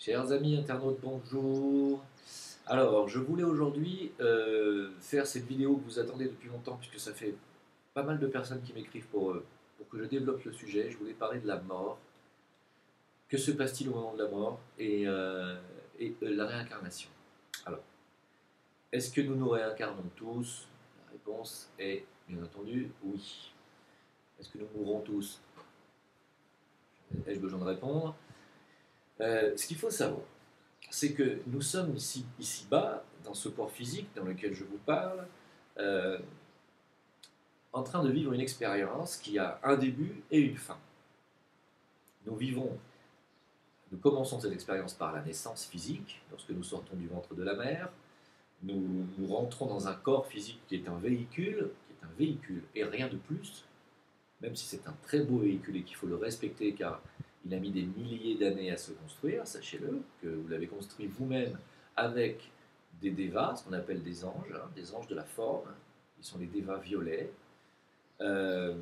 Chers amis internautes, bonjour. Alors, je voulais aujourd'hui faire cette vidéo que vous attendez depuis longtemps, puisque ça fait pas mal de personnes qui m'écrivent pour que je développe le sujet. Je voulais parler de la mort. Que se passe-t-il au moment de la mort et la réincarnation. Alors, est-ce que nous nous réincarnons tous? La réponse est, bien entendu, oui. Est-ce que nous mourrons tous? Ai-je besoin de répondre? Ce qu'il faut savoir, c'est que nous sommes ici-bas, dans ce corps physique dans lequel je vous parle, euh, en train de vivre une expérience qui a un début et une fin. Nous vivons, nous commençons cette expérience par la naissance physique, lorsque nous sortons du ventre de la mère. Nous rentrons dans un corps physique qui est un véhicule et rien de plus, même si c'est un très beau véhicule et qu'il faut le respecter car il a mis des milliers d'années à se construire, sachez-le, que vous l'avez construit vous-même avec des dévas, ce qu'on appelle des anges de la forme, ils sont les dévas violets. Euh,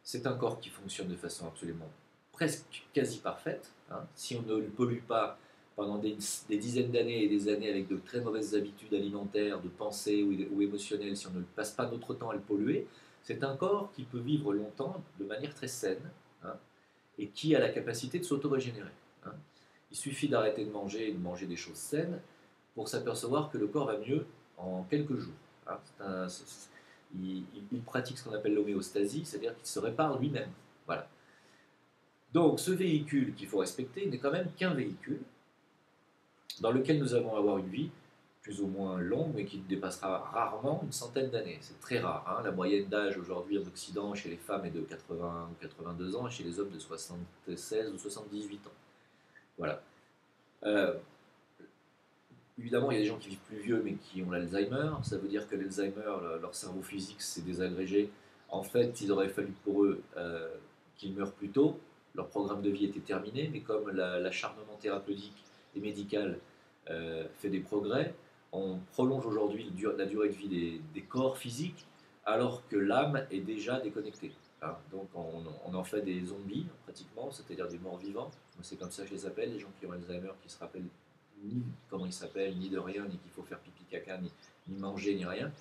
c'est un corps qui fonctionne de façon absolument presque quasi parfaite. Si on ne le pollue pas pendant des dizaines d'années et des années avec de très mauvaises habitudes alimentaires, de pensée ou émotionnelles, si on ne passe pas notre temps à le polluer, c'est un corps qui peut vivre longtemps de manière très saine, hein, et qui a la capacité de s'auto-régénérer. Hein. Il suffit d'arrêter de manger et de manger des choses saines pour s'apercevoir que le corps va mieux en quelques jours. Hein. Il pratique ce qu'on appelle l'homéostasie, c'est-à-dire qu'il se répare lui-même. Voilà. Donc ce véhicule qu'il faut respecter n'est quand même qu'un véhicule dans lequel nous allons avoir une vie plus ou moins longue, mais qui dépassera rarement une centaine d'années. C'est très rare. Hein. La moyenne d'âge aujourd'hui en Occident chez les femmes est de 80 ou 82 ans et chez les hommes de 76 ou 78 ans. Voilà. Euh, Évidemment, il y a des gens qui vivent plus vieux mais qui ont l'Alzheimer. Ça veut dire que l'Alzheimer, leur cerveau physique s'est désagrégé. En fait, il aurait fallu pour eux qu'ils meurent plus tôt. Leur programme de vie était terminé, mais comme l'acharnement thérapeutique et médical fait des progrès, on prolonge aujourd'hui la durée de vie des corps physiques alors que l'âme est déjà déconnectée. Hein. Donc on en fait des zombies pratiquement, c'est-à-dire des morts vivants. C'est comme ça que je les appelle, les gens qui ont Alzheimer, qui se rappellent ni comment ils s'appellent, ni de rien, ni qu'il faut faire pipi caca, ni manger, ni rien,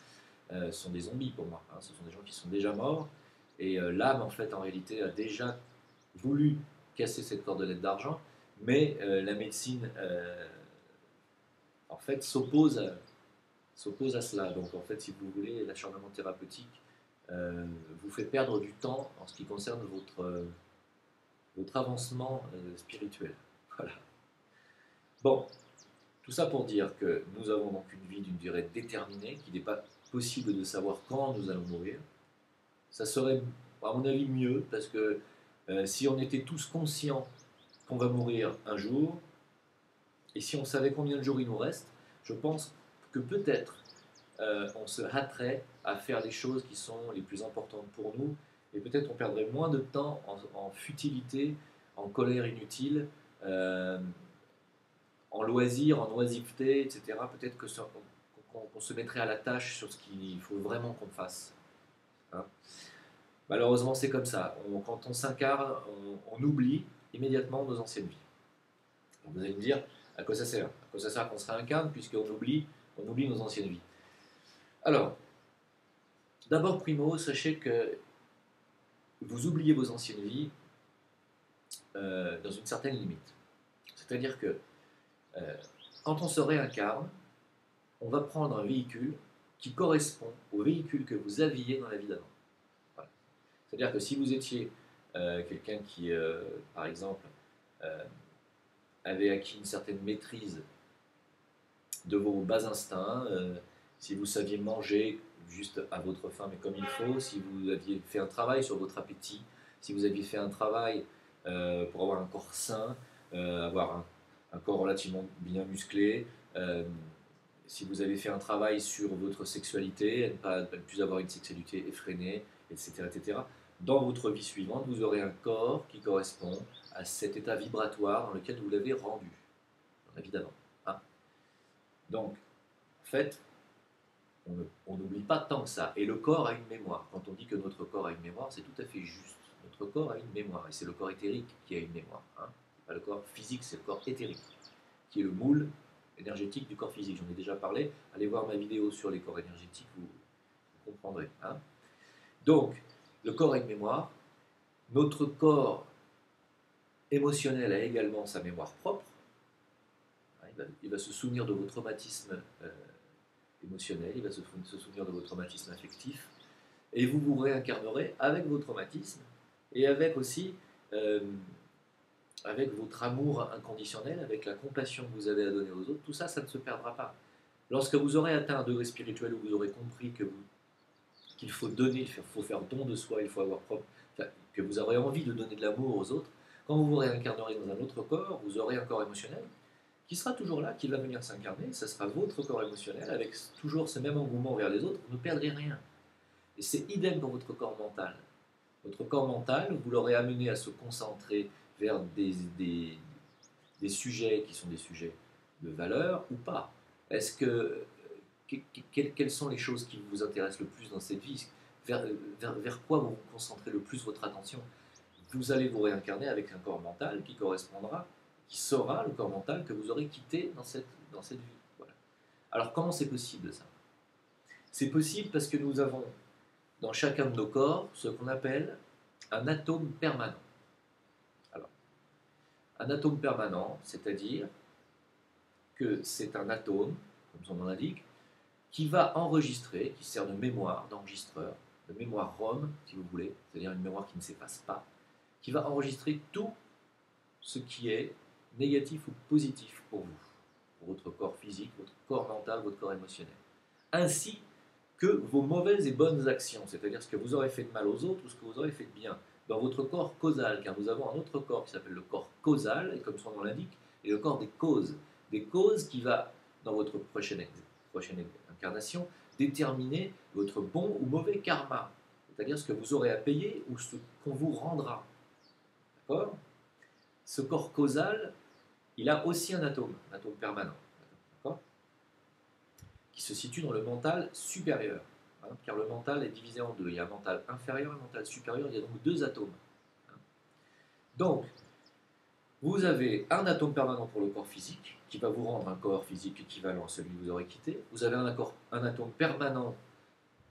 sont des zombies pour moi. Hein. Ce sont des gens qui sont déjà morts. Et l'âme, en fait, en réalité, a déjà voulu casser cette cordelette d'argent, mais la médecine, en fait, s'oppose à cela. Donc, en fait, si vous voulez, l'acharnement thérapeutique vous fait perdre du temps en ce qui concerne votre avancement spirituel. Voilà. Bon, tout ça pour dire que nous avons donc une vie d'une durée déterminée, qu'il n'est pas possible de savoir quand nous allons mourir. Ça serait, à mon avis, mieux, parce que si on était tous conscients qu'on va mourir un jour, et si on savait combien de jours il nous reste, je pense que peut-être on se hâterait à faire les choses qui sont les plus importantes pour nous, et peut-être on perdrait moins de temps en futilité, en colère inutile, euh, en loisir, en oisiveté, etc. Peut-être qu'on se mettrait à la tâche sur ce qu'il faut vraiment qu'on fasse. Hein. Malheureusement, c'est comme ça. Quand on s'incarne, on oublie immédiatement nos anciennes vies. Donc vous allez me dire, à quoi ça sert? À quoi ça sert qu'on se réincarne puisqu'on oublie nos anciennes vies? Alors, d'abord, primo, sachez que vous oubliez vos anciennes vies dans une certaine limite. C'est-à-dire que euh, quand on se réincarne, on va prendre un véhicule qui correspond au véhicule que vous aviez dans la vie d'avant. Voilà. C'est-à-dire que si vous étiez quelqu'un qui, par exemple, euh, avait acquis une certaine maîtrise de vos bas instincts, si vous saviez manger juste à votre faim mais comme il faut, si vous aviez fait un travail sur votre appétit, si vous aviez fait un travail pour avoir un corps sain, avoir un corps relativement bien musclé, si vous avez fait un travail sur votre sexualité, à ne plus avoir une sexualité effrénée, etc., etc., dans votre vie suivante, vous aurez un corps qui correspond à cet état vibratoire dans lequel vous l'avez rendu, dans la vie d'avant. Hein. Donc, en fait, on n'oublie pas tant que ça. Et le corps a une mémoire. Quand on dit que notre corps a une mémoire, c'est tout à fait juste. Notre corps a une mémoire, et c'est le corps éthérique qui a une mémoire. Hein. Pas le corps physique, c'est le corps éthérique, qui est le moule énergétique du corps physique. J'en ai déjà parlé. Allez voir ma vidéo sur les corps énergétiques, vous comprendrez. Hein. Donc, le corps a une mémoire. Notre corps émotionnel a également sa mémoire propre. Il va se souvenir de vos traumatismes émotionnels, il va se souvenir de vos traumatismes affectifs, et vous vous réincarnerez avec vos traumatismes et avec aussi avec votre amour inconditionnel, avec la compassion que vous avez à donner aux autres. Tout ça, ça ne se perdra pas. Lorsque vous aurez atteint un degré spirituel où vous aurez compris qu'il faut donner, il faut faire don de soi, il faut avoir propre, enfin, que vous aurez envie de donner de l'amour aux autres, quand vous vous réincarnerez dans un autre corps, vous aurez un corps émotionnel qui sera toujours là, qui va venir s'incarner, ça sera votre corps émotionnel, avec toujours ce même engouement vers les autres, vous ne perdrez rien. Et c'est idem pour votre corps mental. Votre corps mental, vous l'aurez amené à se concentrer vers des sujets qui sont des sujets de valeur ou pas. Est-ce quelles sont les choses qui vous intéressent le plus dans cette vie? Vers quoi vous vous concentrez le plus votre attention? Vous allez vous réincarner avec un corps mental qui correspondra, qui sera le corps mental que vous aurez quitté dans cette vie. Voilà. Alors comment c'est possible ça? C'est possible parce que nous avons dans chacun de nos corps ce qu'on appelle un atome permanent. Alors, un atome permanent, c'est-à-dire que c'est un atome, comme son nom l'indique, qui va enregistrer, qui sert de mémoire, d'enregistreur, de mémoire ROM, si vous voulez, c'est-à-dire une mémoire qui ne s'efface pas, qui va enregistrer tout ce qui est négatif ou positif pour vous, pour votre corps physique, votre corps mental, votre corps émotionnel, ainsi que vos mauvaises et bonnes actions, c'est-à-dire ce que vous aurez fait de mal aux autres ou ce que vous aurez fait de bien, dans votre corps causal, car nous avons un autre corps qui s'appelle le corps causal, et comme son nom l'indique, est le corps des causes qui va, dans votre prochaine incarnation, déterminer votre bon ou mauvais karma, c'est-à-dire ce que vous aurez à payer ou ce qu'on vous rendra. D'accord? Ce corps causal, il a aussi un atome permanent, d'accord, qui se situe dans le mental supérieur, hein, car le mental est divisé en deux. Il y a un mental inférieur et un mental supérieur, il y a donc deux atomes. Hein. Donc, vous avez un atome permanent pour le corps physique, qui va vous rendre un corps physique équivalent à celui que vous aurez quitté. Vous avez un atome permanent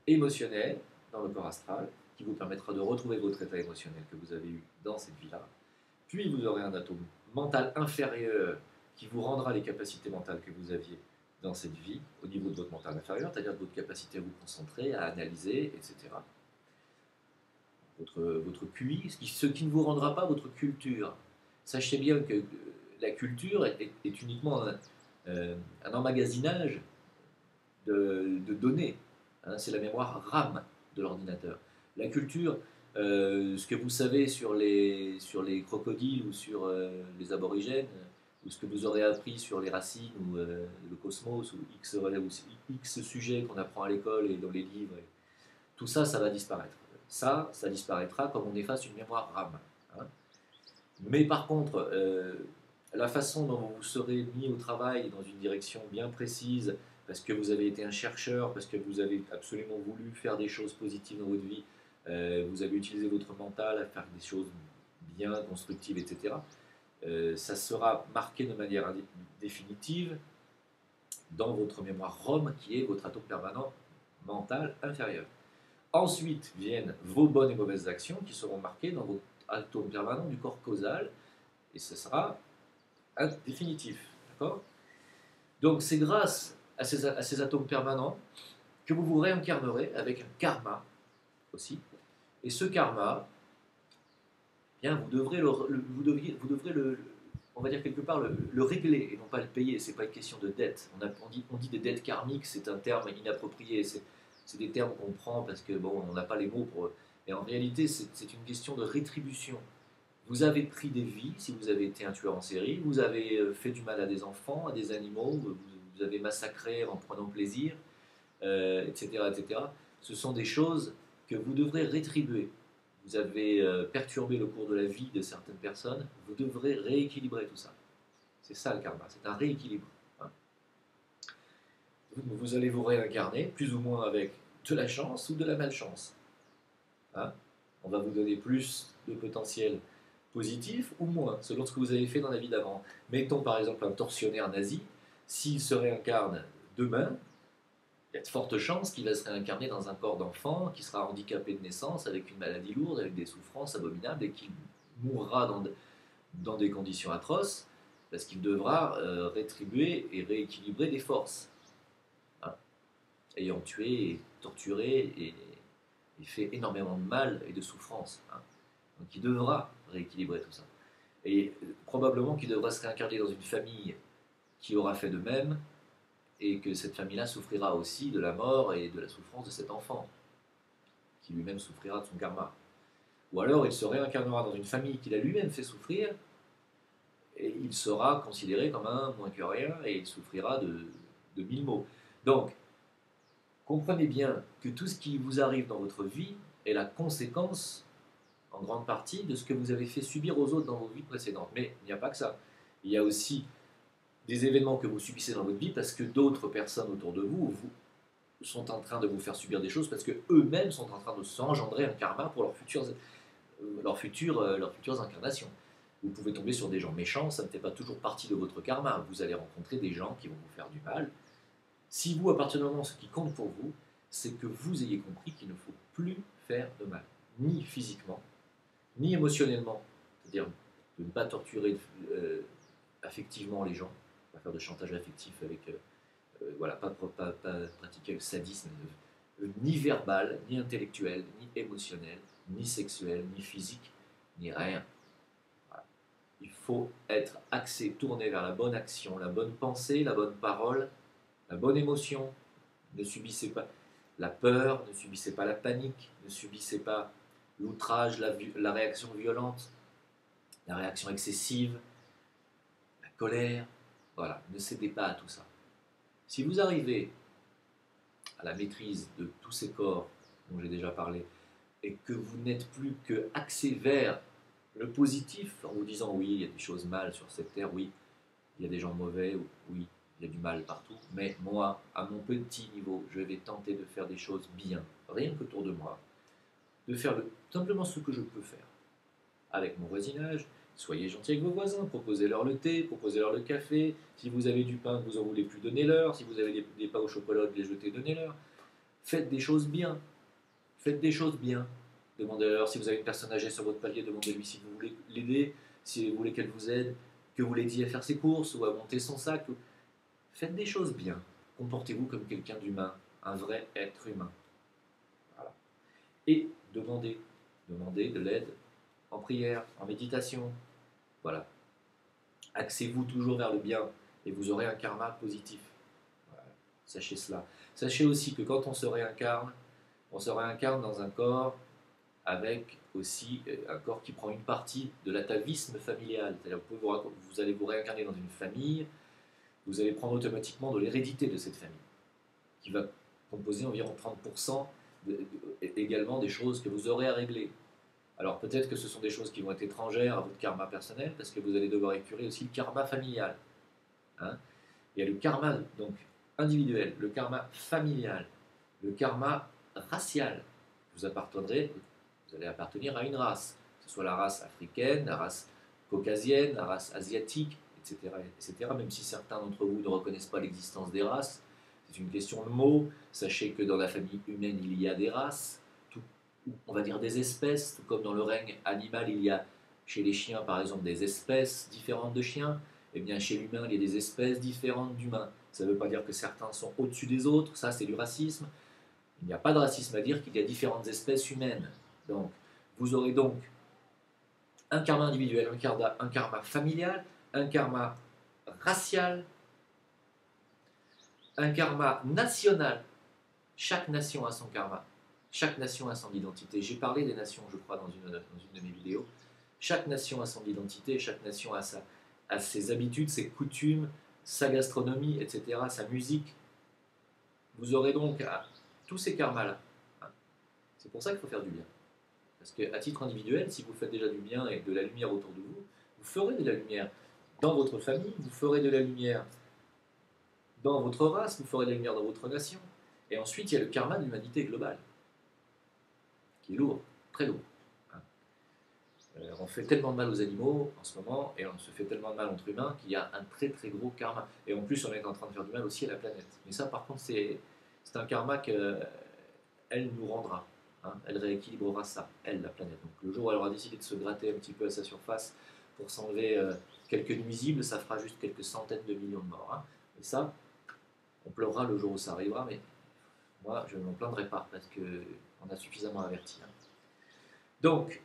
émotionnel dans le corps astral, qui vous permettra de retrouver votre état émotionnel que vous avez eu dans cette vie-là. Puis vous aurez un atome mental inférieur qui vous rendra les capacités mentales que vous aviez dans cette vie au niveau de votre mental inférieur, c'est-à-dire de votre capacité à vous concentrer, à analyser, etc. Votre QI, ce qui ne vous rendra pas votre culture. Sachez bien que la culture est uniquement un emmagasinage de données. Hein, c'est la mémoire RAM de l'ordinateur. La culture, ce que vous savez sur les crocodiles ou sur les aborigènes, ou ce que vous aurez appris sur les racines ou le cosmos, ou X sujets qu'on apprend à l'école et dans les livres, tout ça, ça va disparaître. Ça disparaîtra comme on efface une mémoire RAM. Hein. Mais par contre, la façon dont vous serez mis au travail dans une direction bien précise, parce que vous avez été un chercheur, parce que vous avez absolument voulu faire des choses positives dans votre vie, vous avez utilisé votre mental à faire des choses bien constructives, etc., ça sera marqué de manière définitive dans votre mémoire ROM, qui est votre atome permanent mental inférieur. Ensuite viennent vos bonnes et mauvaises actions qui seront marquées dans votre atome permanent du corps causal, et ce sera définitif. D'accord ? Donc c'est grâce à ces atomes permanents que vous vous réincarnerez avec un karma aussi. Et ce karma, bien, vous devrez on va dire quelque part, le régler et non pas le payer. Ce n'est pas une question de dette. On dit des dettes karmiques, c'est un terme inapproprié. C'est des termes qu'on prend parce que bon, on n'a pas les mots pour eux. Et en réalité, c'est une question de rétribution. Vous avez pris des vies, si vous avez été un tueur en série, vous avez fait du mal à des enfants, à des animaux, vous avez massacré en prenant plaisir, etc., etc. Ce sont des choses que vous devrez rétribuer. Vous avez perturbé le cours de la vie de certaines personnes, vous devrez rééquilibrer tout ça. C'est ça le karma, c'est un rééquilibre. Hein. Vous allez vous réincarner, plus ou moins avec de la chance ou de la malchance. Hein. On va vous donner plus de potentiel positif ou moins, selon ce que vous avez fait dans la vie d'avant. Mettons par exemple un tortionnaire nazi, s'il se réincarne demain, il y a de fortes chances qu'il va se réincarner dans un corps d'enfant, qui sera handicapé de naissance, avec une maladie lourde, avec des souffrances abominables, et qu'il mourra dans des conditions atroces, parce qu'il devra rétribuer et rééquilibrer des forces, hein, ayant tué, et torturé et fait énormément de mal et de souffrance. Hein. Donc il devra rééquilibrer tout ça. Et probablement qu'il devra se réincarner dans une famille qui aura fait de même, et que cette famille-là souffrira aussi de la mort et de la souffrance de cet enfant, qui lui-même souffrira de son karma. Ou alors il se réincarnera dans une famille qu'il a lui-même fait souffrir, et il sera considéré comme un moins que rien, et il souffrira de mille maux. Donc, comprenez bien que tout ce qui vous arrive dans votre vie est la conséquence, en grande partie, de ce que vous avez fait subir aux autres dans vos vies précédentes. Mais il n'y a pas que ça. Il y a aussi des événements que vous subissez dans votre vie parce que d'autres personnes autour de vous, sont en train de vous faire subir des choses parce qu'eux-mêmes sont en train de s'engendrer un karma pour leurs futures incarnations. Vous pouvez tomber sur des gens méchants, ça ne fait pas toujours partie de votre karma. Vous allez rencontrer des gens qui vont vous faire du mal. Si vous, à partir du moment, ce qui compte pour vous, c'est que vous ayez compris qu'il ne faut plus faire de mal, ni physiquement, ni émotionnellement, c'est-à-dire de ne pas torturer affectivement les gens, pas faire de chantage affectif avec, voilà, pas pratiquer le sadisme, ni verbal, ni intellectuel, ni émotionnel, ni sexuel, ni physique, ni rien. Voilà. Il faut être axé, tourné vers la bonne action, la bonne pensée, la bonne parole, la bonne émotion. Ne subissez pas la peur, ne subissez pas la panique, ne subissez pas l'outrage, la réaction violente, la réaction excessive, la colère. Voilà, ne cédez pas à tout ça. Si vous arrivez à la maîtrise de tous ces corps dont j'ai déjà parlé, et que vous n'êtes plus que axé vers le positif, en vous disant oui, il y a des choses mal sur cette terre, oui, il y a des gens mauvais, oui, il y a du mal partout, mais moi, à mon petit niveau, je vais tenter de faire des choses bien, rien qu'autour de moi, de faire simplement ce que je peux faire avec mon voisinage. Soyez gentils avec vos voisins, proposez-leur le thé, proposez-leur le café. Si vous avez du pain que vous en voulez plus, donnez-leur. Si vous avez des pains au chocolat, de les jeter, donnez-leur. Faites des choses bien. Faites des choses bien. Demandez-leur si vous avez une personne âgée sur votre palier, demandez-lui si vous voulez l'aider, si vous voulez qu'elle vous aide, que vous l'aidiez à faire ses courses ou à monter son sac. Faites des choses bien. Comportez-vous comme quelqu'un d'humain, un vrai être humain. Voilà. Et demandez de l'aide en prière, en méditation. Voilà. Axez-vous toujours vers le bien et vous aurez un karma positif. Voilà. Sachez cela. Sachez aussi que quand on se réincarne dans un corps avec aussi un corps qui prend une partie de l'atavisme familial. C'est-à-dire que vous allez vous réincarner dans une famille, vous allez prendre automatiquement de l'hérédité de cette famille, qui va composer environ 30% également des choses que vous aurez à régler. Alors peut-être que ce sont des choses qui vont être étrangères à votre karma personnel, parce que vous allez devoir épurer aussi le karma familial. Hein. Il y a le karma donc individuel, le karma familial, le karma racial. Vous allez appartenir à une race, que ce soit la race africaine, la race caucasienne, la race asiatique, etc., etc. Même si certains d'entre vous ne reconnaissent pas l'existence des races, c'est une question de mots. Sachez que dans la famille humaine, il y a des races, on va dire des espèces, tout comme dans le règne animal, il y a chez les chiens, par exemple, des espèces différentes de chiens. Eh bien, chez l'humain, il y a des espèces différentes d'humains. Ça ne veut pas dire que certains sont au-dessus des autres, ça c'est du racisme. Il n'y a pas de racisme à dire qu'il y a différentes espèces humaines. Donc, vous aurez donc un karma individuel, un karma familial, un karma racial, un karma national. Chaque nation a son karma. Chaque nation a son identité. J'ai parlé des nations, je crois, dans une de mes vidéos. Chaque nation a son identité, chaque nation a ses habitudes, ses coutumes, sa gastronomie, etc., sa musique. Vous aurez donc tous ces karmas-là. C'est pour ça qu'il faut faire du bien. Parce qu'à titre individuel, si vous faites déjà du bien et de la lumière autour de vous, vous ferez de la lumière dans votre famille, vous ferez de la lumière dans votre race, vous ferez de la lumière dans votre nation. Et ensuite, il y a le karma de l'humanité globale, qui est lourd, très lourd. On fait tellement de mal aux animaux en ce moment, et on se fait tellement de mal entre humains qu'il y a un très très gros karma. Et en plus, on est en train de faire du mal aussi à la planète. Mais ça, par contre, c'est un karma qu'elle nous rendra. Hein. Elle rééquilibrera ça, elle, la planète. Donc le jour où elle aura décidé de se gratter un petit peu à sa surface pour s'enlever quelques nuisibles, ça fera juste quelques centaines de millions de morts. Hein. Et ça, on pleurera le jour où ça arrivera, mais moi, je ne m'en plaindrai pas, parce qu'on a suffisamment averti. Hein. Donc,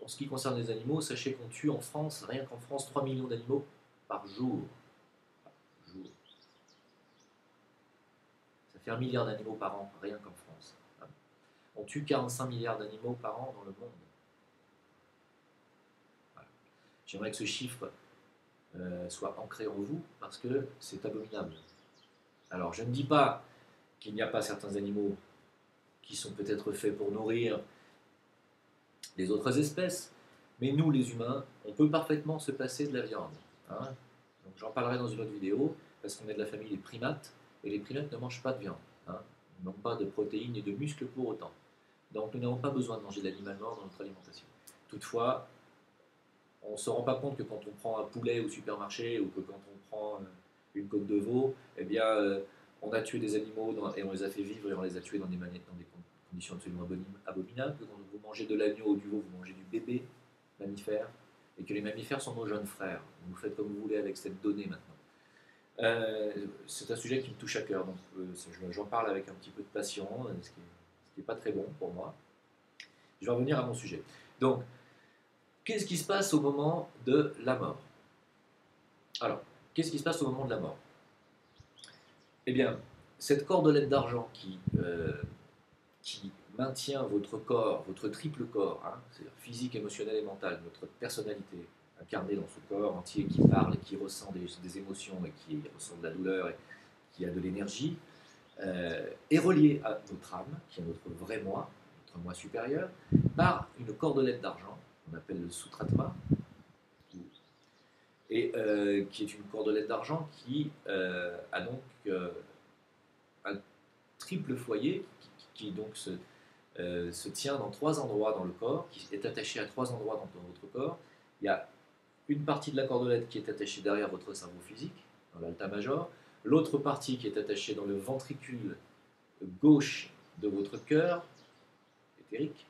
en ce qui concerne les animaux, sachez qu'on tue en France, rien qu'en France, 3 millions d'animaux par jour. Par jour. Ça fait 1 milliard d'animaux par an, rien qu'en France. On tue 45 milliards d'animaux par an dans le monde. Voilà. J'aimerais que ce chiffre soit ancré en vous, parce que c'est abominable. Alors, je ne dis pas qu'il n'y a pas certains animaux qui sont peut-être faits pour nourrir les autres espèces, mais nous, les humains, on peut parfaitement se passer de la viande. Hein. Donc, j'en parlerai dans une autre vidéo, parce qu'on est de la famille des primates, et les primates ne mangent pas de viande. Hein. Ils n'ont pas de protéines et de muscles pour autant. Donc, nous n'avons pas besoin de manger d'animaux morts dans notre alimentation. Toutefois, on ne se rend pas compte que quand on prend un poulet au supermarché, ou que quand on prend une côte de veau, eh bien, on a tué des animaux et on les a fait vivre, et on les a tués dans des conditions absolument abominables. Que quand vous mangez de l'agneau ou du veau, vous mangez du bébé mammifère, et que les mammifères sont nos jeunes frères. Vous faites comme vous voulez avec cette donnée maintenant. C'est un sujet qui me touche à cœur, donc j'en parle avec un petit peu de passion, ce qui n'est pas très bon pour moi. Je vais revenir à mon sujet. Donc, qu'est-ce qui se passe au moment de la mort? Alors, qu'est-ce qui se passe au moment de la mort? Eh bien, cette cordelette d'argent qui maintient votre corps, votre triple corps, hein, c'est-à-dire physique, émotionnel et mental, notre personnalité incarnée dans ce corps entier qui parle et qui ressent des émotions et qui ressent de la douleur et qui a de l'énergie, est reliée à notre âme, qui est notre vrai moi, notre moi supérieur, par une cordelette d'argent, qu'on appelle le sutratma, et qui est une cordelette d'argent qui a donc un triple foyer qui donc se tient dans 3 endroits dans le corps, qui est attaché à 3 endroits dans votre corps. Il y a une partie de la cordelette qui est attachée derrière votre cerveau physique, dans l'alta major, l'autre partie qui est attachée dans le ventricule gauche de votre cœur, éthérique,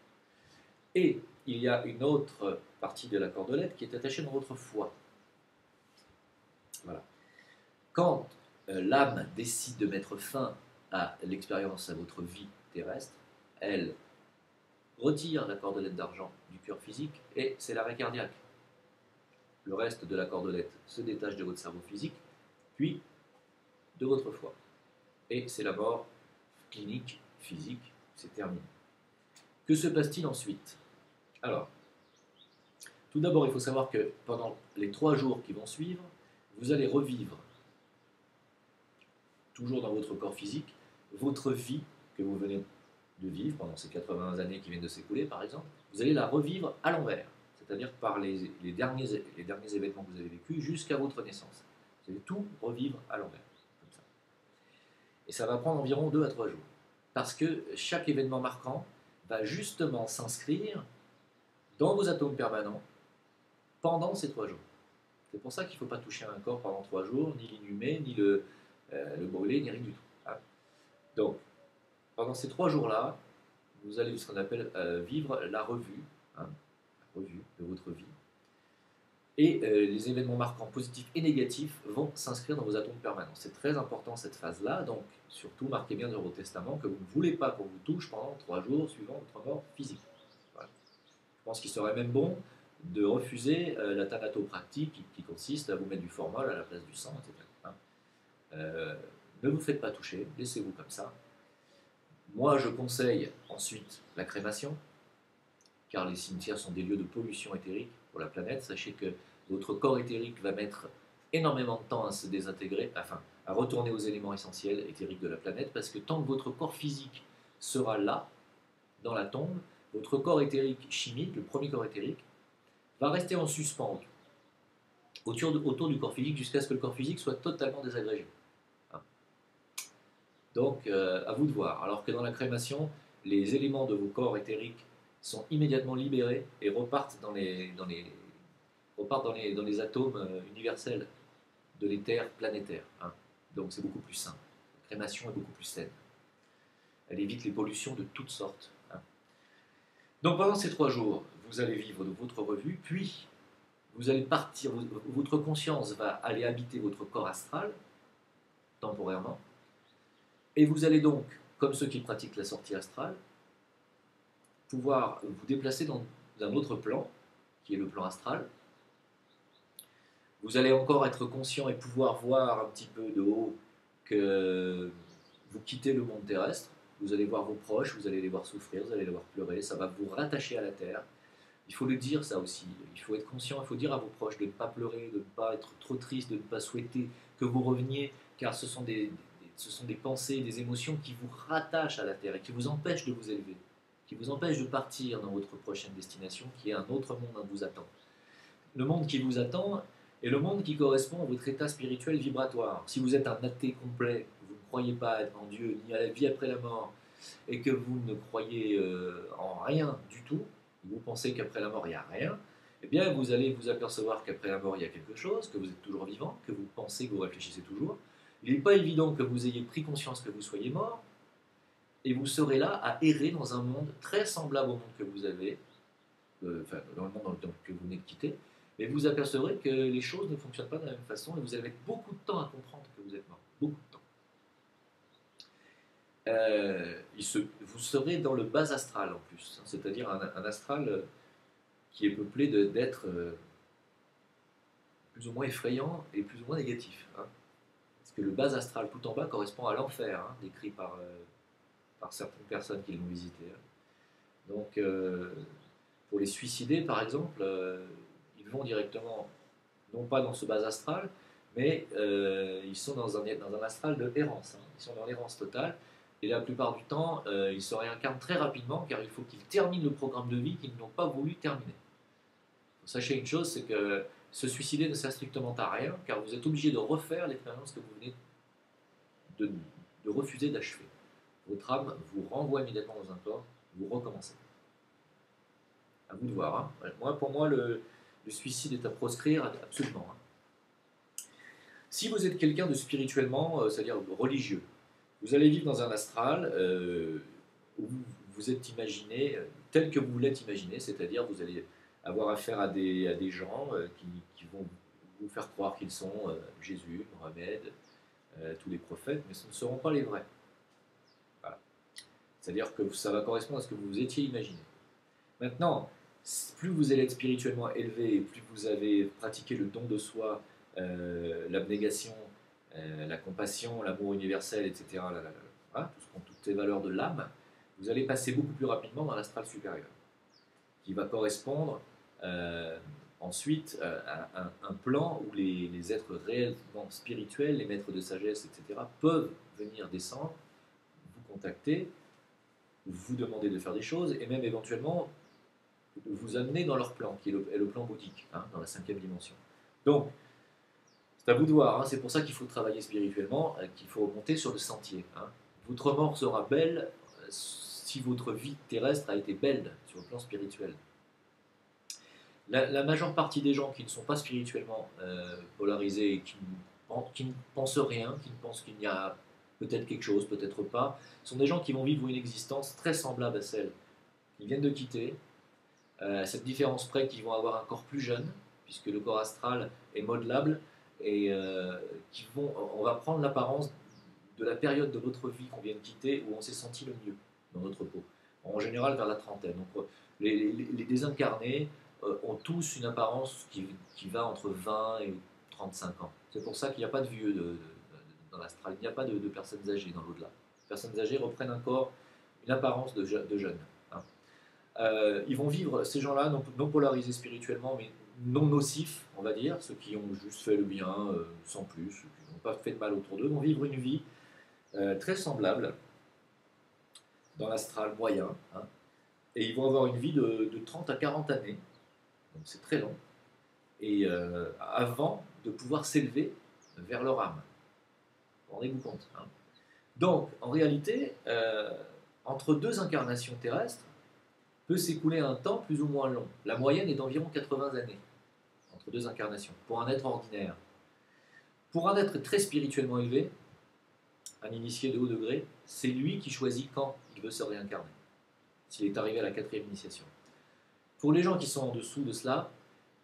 et il y a une autre partie de la cordelette qui est attachée dans votre foie. Voilà. Quand l'âme décide de mettre fin à l'expérience, à votre vie terrestre, elle retire la cordelette d'argent du cœur physique et c'est l'arrêt cardiaque. Le reste de la cordelette se détache de votre cerveau physique, puis de votre foie. Et c'est la mort clinique, physique, c'est terminé. Que se passe-t-il ensuite? Alors, tout d'abord, il faut savoir que pendant les 3 jours qui vont suivre, vous allez revivre, toujours dans votre corps physique, votre vie que vous venez de vivre pendant ces 80 années qui viennent de s'écouler, par exemple, vous allez la revivre à l'envers, c'est-à-dire par les derniers événements que vous avez vécus jusqu'à votre naissance. Vous allez tout revivre à l'envers, comme ça. Et ça va prendre environ 2 à 3 jours, parce que chaque événement marquant va justement s'inscrire dans vos atomes permanents pendant ces 3 jours. C'est pour ça qu'il ne faut pas toucher à un corps pendant 3 jours, ni l'inhumer, ni le brûler, ni rien du tout. Hein. Donc, pendant ces 3 jours-là, vous allez ce qu'on appelle vivre la revue, hein, la revue de votre vie. Et les événements marquants positifs et négatifs vont s'inscrire dans vos atomes permanents. C'est très important cette phase-là, donc surtout marquez bien dans vos testaments que vous ne voulez pas qu'on vous touche pendant 3 jours suivant votre mort physique. Voilà. Je pense qu'il serait même bon de refuser la thanatopraxie qui consiste à vous mettre du formol à la place du sang, etc. Hein. Ne vous faites pas toucher, laissez-vous comme ça. Moi, je conseille ensuite la crémation, car les cimetières sont des lieux de pollution éthérique pour la planète. Sachez que votre corps éthérique va mettre énormément de temps à se désintégrer, enfin, à retourner aux éléments essentiels éthériques de la planète, parce que tant que votre corps physique sera là, dans la tombe, votre corps éthérique chimique, le premier corps éthérique, va rester en suspens autour du corps physique jusqu'à ce que le corps physique soit totalement désagrégé. Donc, à vous de voir. Alors que dans la crémation, les éléments de vos corps éthériques sont immédiatement libérés et repartent dans les atomes universels de l'éther planétaire. Hein. Donc c'est beaucoup plus sain. La crémation est beaucoup plus saine. Elle évite les pollutions de toutes sortes. Hein. Donc pendant ces 3 jours, vous allez vivre de votre revue, puis vous allez partir, votre conscience va aller habiter votre corps astral, temporairement, et vous allez donc, comme ceux qui pratiquent la sortie astrale, pouvoir vous déplacer dans un autre plan, qui est le plan astral. Vous allez encore être conscient et pouvoir voir un petit peu de haut que vous quittez le monde terrestre. Vous allez voir vos proches, vous allez les voir souffrir, vous allez les voir pleurer, ça va vous rattacher à la terre. Il faut le dire ça aussi, il faut être conscient, il faut dire à vos proches de ne pas pleurer, de ne pas être trop triste, de ne pas souhaiter que vous reveniez, car ce sont des pensées, des émotions qui vous rattachent à la terre et qui vous empêchent de vous élever, qui vous empêchent de partir dans votre prochaine destination, qui est un autre monde qui vous attend. Le monde qui vous attend est le monde qui correspond à votre état spirituel vibratoire. Si vous êtes un athée complet, vous ne croyez pas en Dieu ni à la vie après la mort, et que vous ne croyez en rien du tout, vous pensez qu'après la mort il n'y a rien, eh bien vous allez vous apercevoir qu'après la mort il y a quelque chose, que vous êtes toujours vivant, que vous pensez, que vous réfléchissez toujours. Il n'est pas évident que vous ayez pris conscience que vous soyez mort, et vous serez là à errer dans un monde très semblable au monde que vous avez, enfin dans le monde que vous venez de quitter, mais vous apercevrez que les choses ne fonctionnent pas de la même façon, et vous allez mettre beaucoup de temps à comprendre que vous êtes mort, beaucoup de temps. Vous serez dans le bas astral en plus, c'est-à-dire un astral qui est peuplé d'êtres plus ou moins effrayants et plus ou moins négatifs. Hein. Parce que le bas astral tout en bas correspond à l'enfer, hein, décrit par certaines personnes qui l'ont visité. Hein. Donc, pour les suicider, par exemple, ils vont directement, non pas dans ce bas astral, mais ils sont dans un astral de errance. Hein. Ils sont dans l'errance totale. Et la plupart du temps, ils se réincarnent très rapidement, car il faut qu'ils terminent le programme de vie qu'ils n'ont pas voulu terminer. Sachez une chose, c'est que se suicider ne sert strictement à rien, car vous êtes obligé de refaire l'expérience que vous venez de refuser d'achever. Votre âme vous renvoie immédiatement dans un corps, vous recommencez. À vous de voir. Hein. Pour moi, le suicide est à proscrire absolument. Hein. Si vous êtes quelqu'un de spirituellement, c'est-à-dire religieux, vous allez vivre dans un astral où vous êtes imaginé tel que vous l'êtes imaginé, c'est-à-dire vous allez avoir affaire à des gens qui vont vous faire croire qu'ils sont Jésus, Mohamed, tous les prophètes, mais ce ne seront pas les vrais. Voilà. C'est-à-dire que ça va correspondre à ce que vous étiez imaginé. Maintenant, plus vous allez être spirituellement élevé, et plus vous avez pratiqué le don de soi, l'abnégation, la compassion, l'amour universel, etc., voilà, toutes ces valeurs de l'âme, vous allez passer beaucoup plus rapidement dans l'astral supérieur, qui va correspondre ensuite à un plan où les êtres réellement spirituels, les maîtres de sagesse, etc., peuvent venir descendre, vous contacter, vous demander de faire des choses, et même éventuellement vous amener dans leur plan, qui est le plan bouddhique, hein, dans la 5e dimension. Donc, c'est à vous de voir, hein, c'est pour ça qu'il faut travailler spirituellement, qu'il faut monter sur le sentier. Hein. Votre mort sera belle si votre vie terrestre a été belle sur le plan spirituel. La majeure partie des gens qui ne sont pas spirituellement polarisés et qui ne pensent rien, qui ne pensent qu'il y a peut-être quelque chose, peut-être pas, sont des gens qui vont vivre une existence très semblable à celle qu'ils viennent de quitter. Cette différence près qu'ils vont avoir un corps plus jeune, puisque le corps astral est modelable, et on va prendre l'apparence de la période de notre vie qu'on vient de quitter où on s'est senti le mieux dans notre peau. En général vers la trentaine. Donc, les désincarnés ont tous une apparence qui va entre 20 et 35 ans. C'est pour ça qu'il n'y a pas de vieux dans l'astral, il n'y a pas de personnes âgées dans l'au-delà. Les personnes âgées reprennent un corps, une apparence de jeunes. Hein. Ils vont vivre, ces gens-là, non polarisés spirituellement, mais non nocifs, on va dire, ceux qui ont juste fait le bien sans plus, ceux qui n'ont pas fait de mal autour d'eux, vont vivre une vie très semblable dans l'astral moyen, hein, et ils vont avoir une vie de 30 à 40 années, donc c'est très long, et avant de pouvoir s'élever vers leur âme. Rendez-vous compte. Hein. Donc, en réalité, entre 2 incarnations terrestres, peut s'écouler un temps plus ou moins long. La moyenne est d'environ 80 années entre deux incarnations, pour un être ordinaire. Pour un être très spirituellement élevé, un initié de haut degré, c'est lui qui choisit quand il veut se réincarner, s'il est arrivé à la 4e initiation. Pour les gens qui sont en dessous de cela,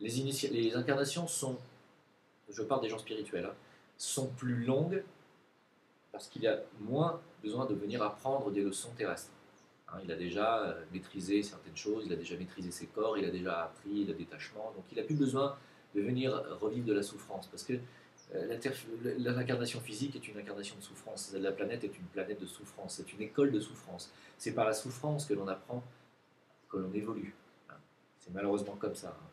les incarnations sont, je parle des gens spirituels, hein, sont plus longues parce qu'il y a moins besoin de venir apprendre des leçons terrestres. Hein, il a déjà maîtrisé certaines choses, il a déjà maîtrisé ses corps, il a déjà appris le détachement, donc il n'a plus besoin de venir revivre de la souffrance, parce que l'incarnation physique est une incarnation de souffrance, la planète est une planète de souffrance, c'est une école de souffrance. C'est par la souffrance que l'on apprend, que l'on évolue. Hein. C'est malheureusement comme ça. Hein.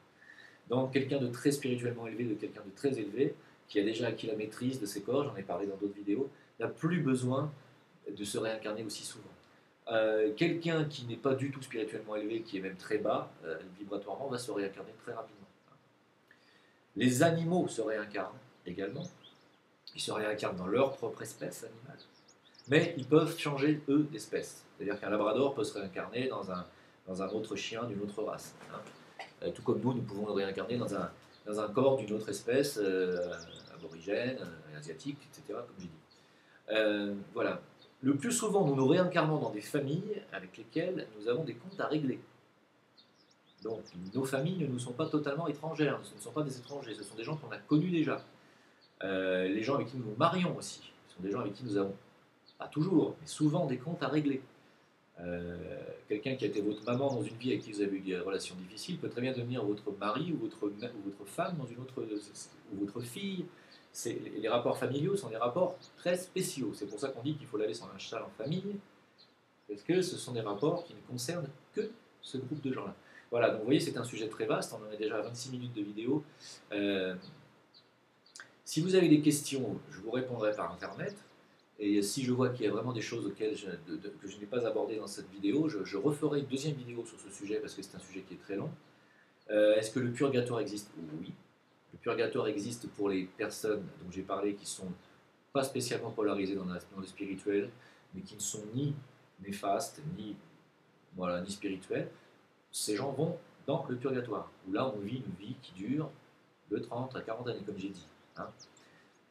Donc quelqu'un de très spirituellement élevé, de quelqu'un de très élevé, qui a déjà acquis la maîtrise de ses corps, j'en ai parlé dans d'autres vidéos, n'a plus besoin de se réincarner aussi souvent. Quelqu'un qui n'est pas du tout spirituellement élevé, qui est même très bas, vibratoirement, va se réincarner très rapidement. Les animaux se réincarnent également. Ils se réincarnent dans leur propre espèce animale. Mais ils peuvent changer, eux, d'espèce. C'est-à-dire qu'un labrador peut se réincarner dans un autre chien d'une autre race. Hein. Tout comme nous pouvons nous réincarner dans un corps d'une autre espèce, aborigène, asiatique, etc., comme j'ai dit. Voilà. Le plus souvent, nous nous réincarnons dans des familles avec lesquelles nous avons des comptes à régler. Donc, nos familles ne nous sont pas totalement étrangères, ce ne sont pas des étrangers, ce sont des gens qu'on a connus déjà. Les gens avec qui nous nous marions aussi, ce sont des gens avec qui nous avons, pas toujours, mais souvent des comptes à régler. Quelqu'un qui a été votre maman dans une vie avec qui vous avez eu des relations difficiles peut très bien devenir votre mari ou votre femme dans une autre, ou votre fille. Les rapports familiaux sont des rapports très spéciaux. C'est pour ça qu'on dit qu'il faut laver son linge sale en famille, parce que ce sont des rapports qui ne concernent que ce groupe de gens-là. Voilà, donc vous voyez, c'est un sujet très vaste, on en est déjà à 26 minutes de vidéo. Si vous avez des questions, je vous répondrai par Internet. Et si je vois qu'il y a vraiment des choses que je n'ai pas abordées dans cette vidéo, je referai une deuxième vidéo sur ce sujet, parce que c'est un sujet qui est très long. Est-ce que le purgatoire existe? Oui. Le purgatoire existe pour les personnes dont j'ai parlé qui ne sont pas spécialement polarisées dans le spirituel, mais qui ne sont ni néfastes, ni spirituelles. Ces gens vont dans le purgatoire, où là on vit une vie qui dure de 30 à 40 années, comme j'ai dit. Hein.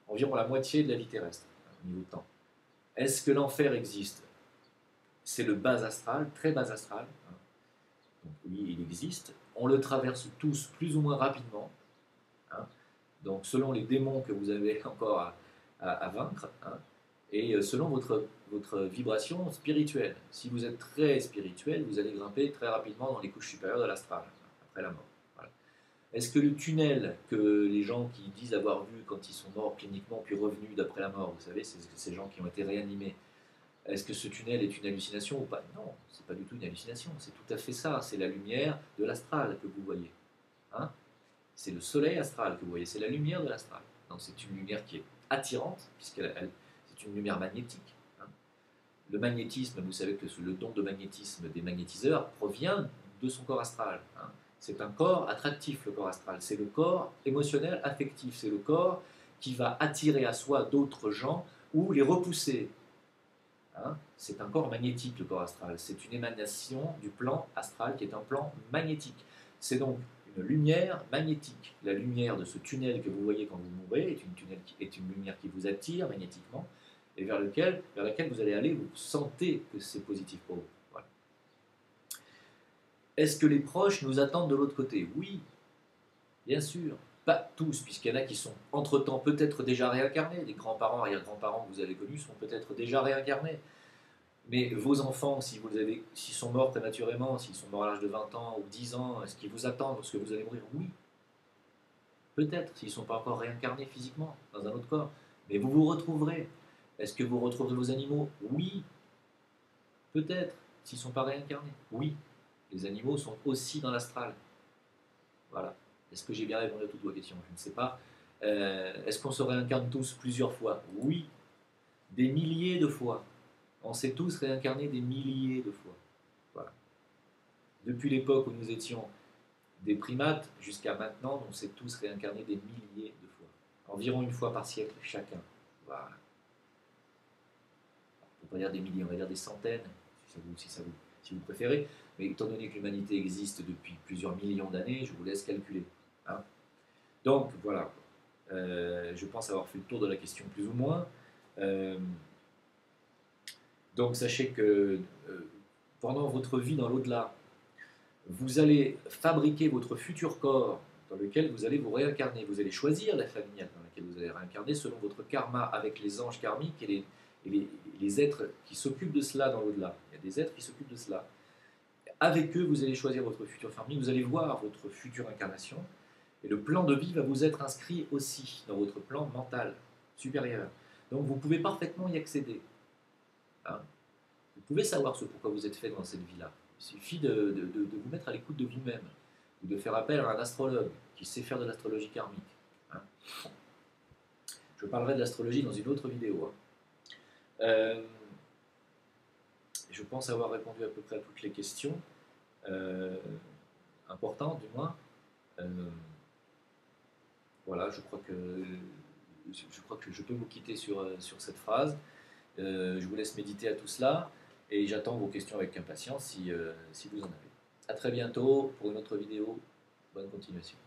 Environ la moitié de la vie terrestre, au niveau de temps. Est-ce que l'enfer existe? C'est le bas astral, très bas astral. Hein. Donc oui, il existe. On le traverse tous plus ou moins rapidement. Hein. Donc selon les démons que vous avez encore à vaincre, hein, et selon votre vibration spirituelle. Si vous êtes très spirituel, vous allez grimper très rapidement dans les couches supérieures de l'astral, après la mort. Voilà. Est-ce que le tunnel que les gens qui disent avoir vu quand ils sont morts cliniquement, puis revenus d'après la mort, vous savez, c'est ces gens qui ont été réanimés, est-ce que ce tunnel est une hallucination ou pas? Non, c'est pas du tout une hallucination, c'est tout à fait ça, c'est la lumière de l'astral que vous voyez. Hein, c'est le soleil astral que vous voyez, c'est la lumière de l'astral. Donc c'est une lumière qui est attirante, puisqu'elle c'est une lumière magnétique. Hein. Le magnétisme, vous savez que le don de magnétisme des magnétiseurs provient de son corps astral. Hein. C'est un corps attractif, le corps astral. C'est le corps émotionnel, affectif. C'est le corps qui va attirer à soi d'autres gens ou les repousser. Hein. C'est un corps magnétique, le corps astral. C'est une émanation du plan astral qui est un plan magnétique. C'est donc une lumière magnétique. La lumière de ce tunnel que vous voyez quand vous mourrez est une lumière qui vous attire magnétiquement et vers laquelle vous allez aller, vous sentez que c'est positif pour vous. Voilà. Est-ce que les proches nous attendent de l'autre côté? Oui, bien sûr. Pas tous, puisqu'il y en a qui sont entre-temps peut-être déjà réincarnés. Les grands-parents, arrière-grands-parents que vous avez connus sont peut-être déjà réincarnés. Mais vos enfants, s'ils sont morts prématurément, s'ils sont morts à l'âge de 20 ans ou 10 ans, est-ce qu'ils vous attendent lorsque vous allez mourir? Oui. Peut-être, s'ils ne sont pas encore réincarnés physiquement dans un autre corps. Mais vous vous retrouverez. Est-ce que vous retrouverez vos animaux? Oui. Peut-être, s'ils ne sont pas réincarnés. Oui. Les animaux sont aussi dans l'astral. Voilà. Est-ce que j'ai bien répondu à toutes vos questions? Je ne sais pas. Est-ce qu'on se réincarne tous plusieurs fois? Oui. Des milliers de fois. On s'est tous réincarnés des milliers de fois. Voilà. Depuis l'époque où nous étions des primates jusqu'à maintenant, on s'est tous réincarnés des milliers de fois. Environ une fois par siècle chacun. Voilà. On ne peut pas dire des milliers, on va dire des centaines, si ça vous si vous préférez. Mais étant donné que l'humanité existe depuis plusieurs millions d'années, je vous laisse calculer. Hein. Donc voilà, je pense avoir fait le tour de la question plus ou moins. Donc sachez que pendant votre vie dans l'au-delà, vous allez fabriquer votre futur corps dans lequel vous allez vous réincarner. Vous allez choisir la famille dans laquelle vous allez réincarner selon votre karma avec les anges karmiques et les êtres qui s'occupent de cela dans l'au-delà. Il y a des êtres qui s'occupent de cela. Avec eux, vous allez choisir votre future famille, vous allez voir votre future incarnation, et le plan de vie va vous être inscrit aussi dans votre plan mental supérieur. Donc vous pouvez parfaitement y accéder. Hein. Vous pouvez savoir ce pourquoi vous êtes fait dans cette vie-là. Il suffit de vous mettre à l'écoute de vous-même, ou de faire appel à un astrologue qui sait faire de l'astrologie karmique. Hein. Je parlerai de l'astrologie dans une autre vidéo. Hein. Je pense avoir répondu à peu près à toutes les questions, importantes du moins. Voilà, je crois que je peux vous quitter sur cette phrase. Je vous laisse méditer à tout cela et j'attends vos questions avec impatience si vous en avez. A très bientôt pour une autre vidéo. Bonne continuation.